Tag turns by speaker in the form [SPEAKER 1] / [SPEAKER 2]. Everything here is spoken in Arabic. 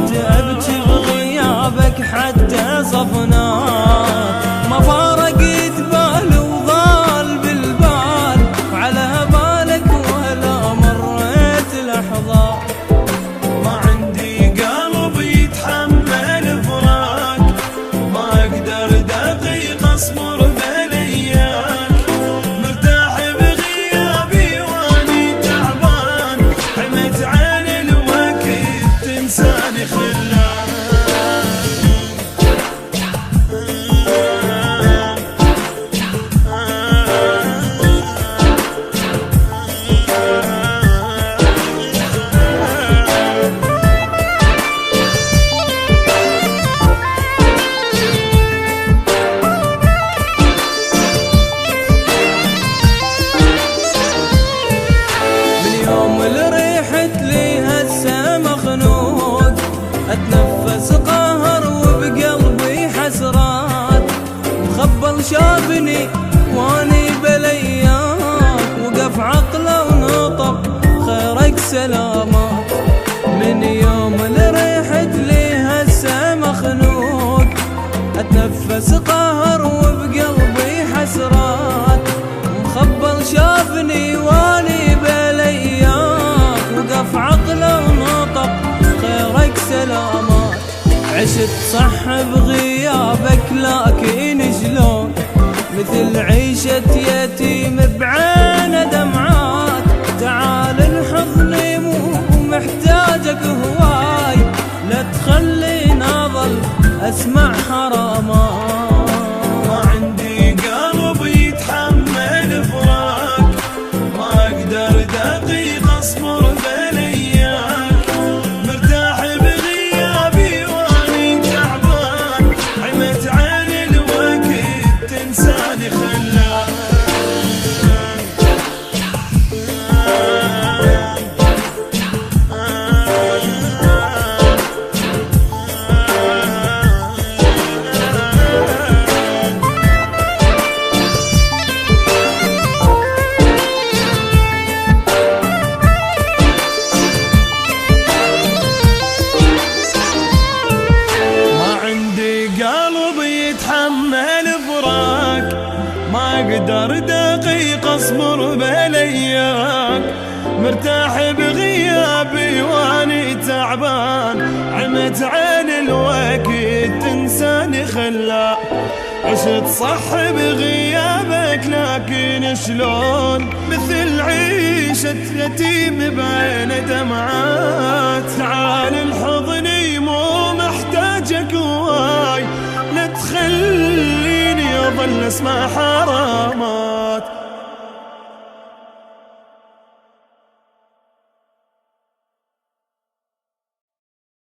[SPEAKER 1] بقيت أبكي بغيابك حتى صفنات، ما فارقت بال وظال بالبال، وعلى بالك ولا مريت لحظة.
[SPEAKER 2] ما عندي قلب يتحمل فراق، ما أقدر دقيقة أصبر بلياك، مرتاح بغيابي واني تعبان، حمت عن الوقت تنساني خلاك.
[SPEAKER 1] اتنفس قهر وبقلبي حسرات، مخبل شافني واني بلياك، وقف عقله ونطق خيرك سلامات. من يوم اللي ريحت لي هسه مخنوق، اتنفس قهر وبقلبي حسرات، مخبل شافني واني بلياك، وقف عقله ونطق خيرك سلامات. عشت صح بغيابك لكن شلون، مثل عيشة يتيم بعين دمعات، تعال الحضني مو محتاجك هواي، لا تخليني اظل اسمع حرامات.
[SPEAKER 2] ما عندي قلب يتحمل فراق، ما اقدر دقيقة اصبر بلياك، مرتاح بغيابي واني تعبان، حمت عن الوقت تنساني خلاك. ما اقدر دقيقة اصبر بلياك، مرتاح بغيابي واني تعبان، عمت عن الوقت تنساني خلاك. عشت صح بغيابك لكن شلون، مثل عيشة يتيم بعين دمعات، تعال الحضني مو محتاجك هواي، لا تخليني اظل اسمع حرامات.